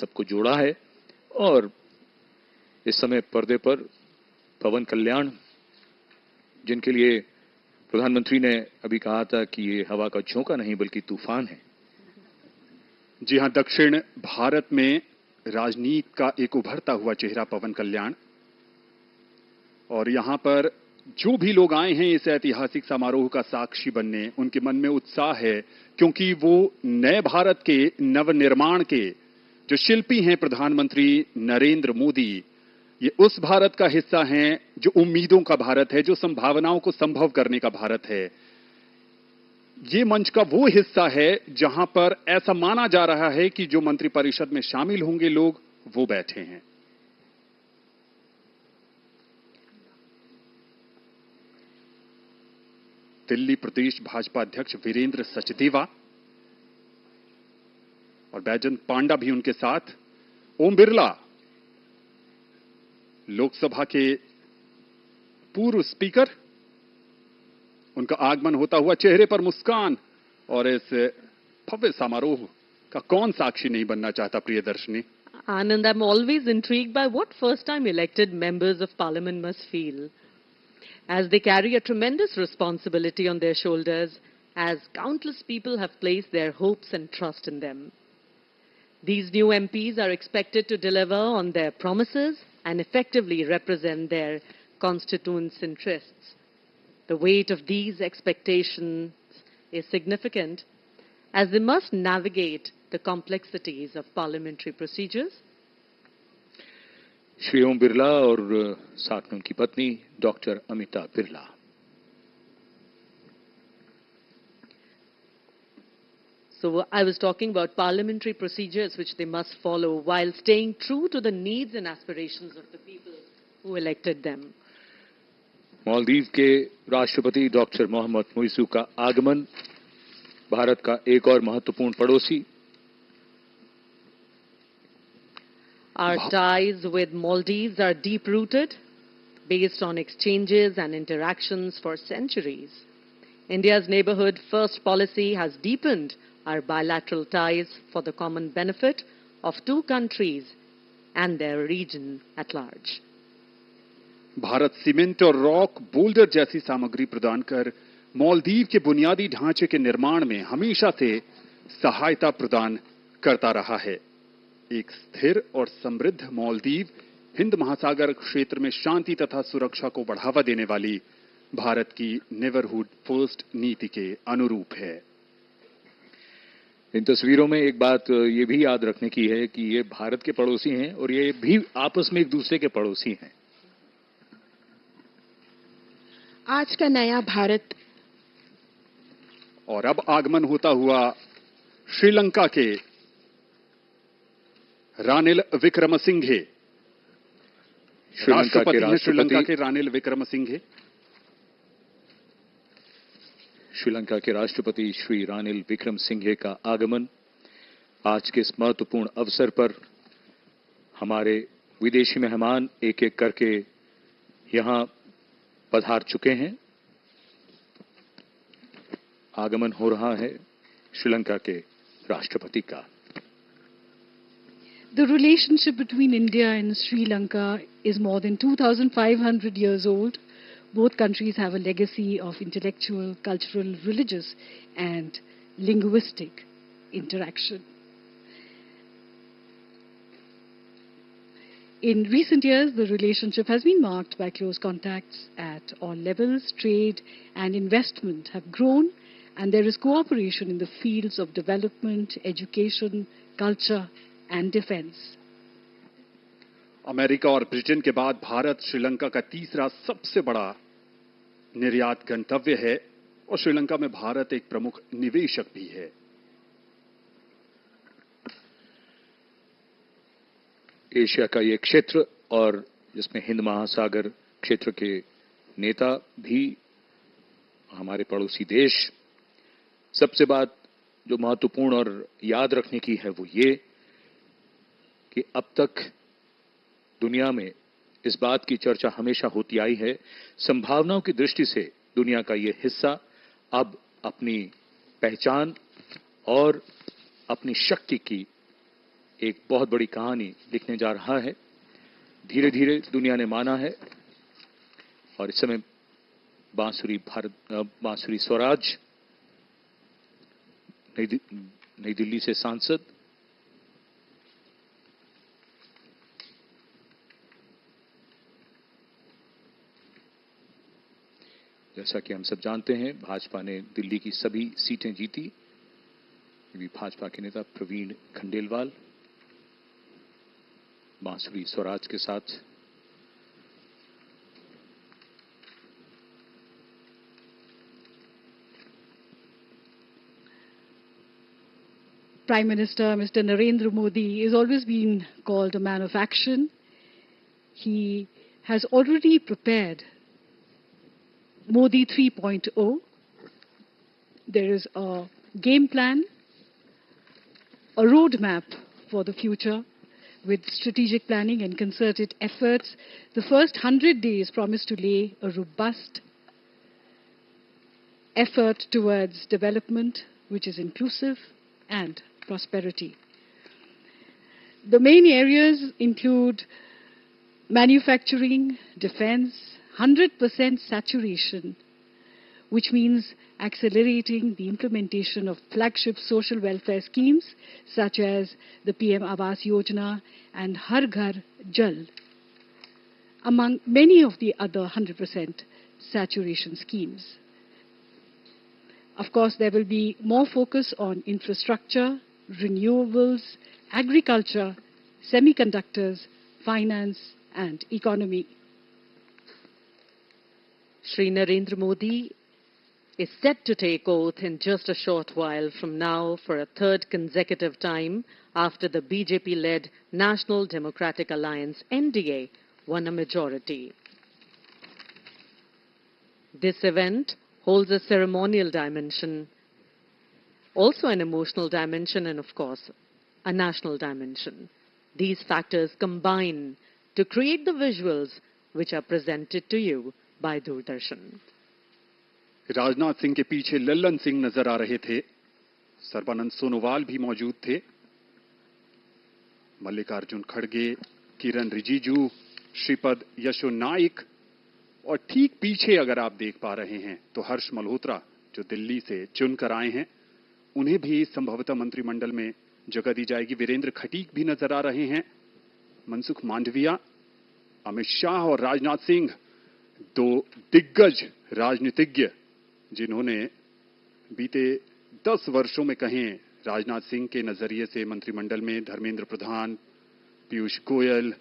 सबको जोड़ा है। और इस समय पर्दे पर पवन कल्याण, जिनके लिए प्रधानमंत्री ने अभी कहा था कि ये हवा का झोंका नहीं बल्कि तूफान है। जी हां, दक्षिण भारत में राजनीति का एक उभरता हुआ चेहरा पवन कल्याण, और यहां पर जो भी लोग आए हैं इस ऐतिहासिक समारोह का साक्षी बनने, उनके मन में उत्साह है, क्योंकि वो नए भारत के नवनिर्माण के जो शिल्पी हैं प्रधानमंत्री नरेंद्र मोदी, ये उस भारत का हिस्सा हैं जो उम्मीदों का भारत है, जो संभावनाओं को संभव करने का भारत है। ये मंच का वो हिस्सा है जहां पर ऐसा माना जा रहा है कि जो मंत्रिपरिषद में शामिल होंगे लोग, वो बैठे हैं। दिल्ली प्रदेश भाजपा अध्यक्ष वीरेंद्र सचदेवा और बैजंत पांडा भी उनके साथ। ओम बिरला, लोकसभा के पूर्व स्पीकर, उनका आगमन होता हुआ, चेहरे पर मुस्कान, और इस भव्य समारोह का कौन साक्षी नहीं बनना चाहता, Priyadarshini? Anand, I'm always intrigued by what first-time elected members of parliament must feel, as they carry a tremendous responsibility on their shoulders, as countless people have placed their hopes and trust in them. These new MPs are expected to deliver on their promises and effectively represent their constituents' interests. The weight of these expectations is significant, as they must navigate the complexities of parliamentary procedures. Shri Om Birla और साथ में उनकी पत्नी doctor Amita Birla. So I was talking about parliamentary procedures which they must follow while staying true to the needs and aspirations of the people who elected them. Maldives के राष्ट्रपति doctor Mohammad Muizzu का आगमन, भारत का एक और महत्वपूर्ण पड़ोसी। Our ties with Maldives are deep-rooted, based on exchanges and interactions for centuries. India's neighborhood first policy has deepened our bilateral ties for the common benefit of two countries and their region at large. Bharat cement और rock boulder जैसी सामग्री प्रदान कर मालदीव के बुनियादी ढांचे के निर्माण में हमेशा से सहायता प्रदान करता रहा है। एक स्थिर और समृद्ध मालदीव हिंद महासागर क्षेत्र में शांति तथा सुरक्षा को बढ़ावा देने वाली भारत की नेबरहुड फर्स्ट नीति के अनुरूप है। इन तस्वीरों में एक बात ये भी याद रखने की है कि ये भारत के पड़ोसी हैं और ये भी आपस में एक दूसरे के पड़ोसी हैं। आज का नया भारत। और अब आगमन होता हुआ श्रीलंका के रानिल विक्रमसिंघे। राष्ट्रपति हैं श्रीलंका के रानिल विक्रमसिंघे। श्रीलंका के राष्ट्रपति श्री रानिल विक्रमसिंघे का आगमन आज के इस महत्वपूर्ण अवसर पर हमारे विदेशी मेहमान एक एक करके यहां पधार चुके हैं। आगमन हो रहा है श्रीलंका के राष्ट्रपति का। The relationship between India and Sri Lanka is more than 2,500 years old. Both countries have a legacy of intellectual, cultural, religious, and linguistic interaction. In recent years, the relationship has been marked by close contacts at all levels. Trade and investment have grown, and there is cooperation in the fields of development, education, culture, and defense. America और Britain के बाद भारत श्रीलंका का तीसरा सबसे बड़ा निर्यात गंतव्य है और श्रीलंका में भारत एक प्रमुख निवेशक भी है। एशिया का ये क्षेत्र और जिसमें हिंद महासागर क्षेत्र के नेता भी हमारे पड़ोसी देश। सबसे बात जो महत्वपूर्ण और याद रखने की है वो ये कि अब तक दुनिया में इस बात की चर्चा हमेशा होती आई है, संभावनाओं की दृष्टि से दुनिया का ये हिस्सा अब अपनी पहचान और अपनी शक्ति की एक बहुत बड़ी कहानी लिखने जा रहा है। धीरे धीरे दुनिया ने माना है और इस समय बांसुरी स्वराज नई दिल्ली से सांसद जैसा कि हम सब जानते हैं, भाजपा ने दिल्ली की सभी सीटें जीती। ये भी भाजपा के नेता प्रवीण खंडेलवाल बांसुरी स्वराज के साथ Prime Minister Mr. Narendra Modi has always been called a man of action. He has already prepared Modi 3.0. There is a game plan, a roadmap for the future with strategic planning and concerted efforts. The first 100 days promise to lay a robust effort towards development which is inclusive and prosperity. The main areas include manufacturing, defense, 100% saturation, which means accelerating the implementation of flagship social welfare schemes such as the PM Awas Yojana and Har Ghar Jal, among many of the other 100% saturation schemes. Of course, there will be more focus on infrastructure, renewables, agriculture, semiconductors, finance and economy. Shri Narendra Modi is set to take oath in just a short while from now for a third consecutive time after the BJP-led National Democratic Alliance NDA won a majority. This event holds a ceremonial dimension, also an emotional dimension, and of course, a national dimension. These factors combine to create the visuals which are presented to you by Doordarshan. Rajnath Singh के पीछे लल्लन सिंह नजर आ रहे थे। सर्बानंद सोनोवाल भी मौजूद थे। मल्लिकार्जुन खड़गे, किरण रिजिजू, श्रीपद यशो नाइक और ठीक पीछे अगर आप देख पा रहे हैं तो हर्ष मल्होत्रा जो दिल्ली से चुनकर आए हैं, उन्हें भी संभवतः मंत्रिमंडल में जगह दी जाएगी। वीरेंद्र खटीक भी नजर आ रहे हैं। मनसुख मांडविया, अमित शाह और राजनाथ सिंह, दो दिग्गज राजनीतिज्ञ जिन्होंने बीते 10 वर्षों में कहें राजनाथ सिंह के नजरिए से मंत्रिमंडल में धर्मेंद्र प्रधान, पीयूष गोयल,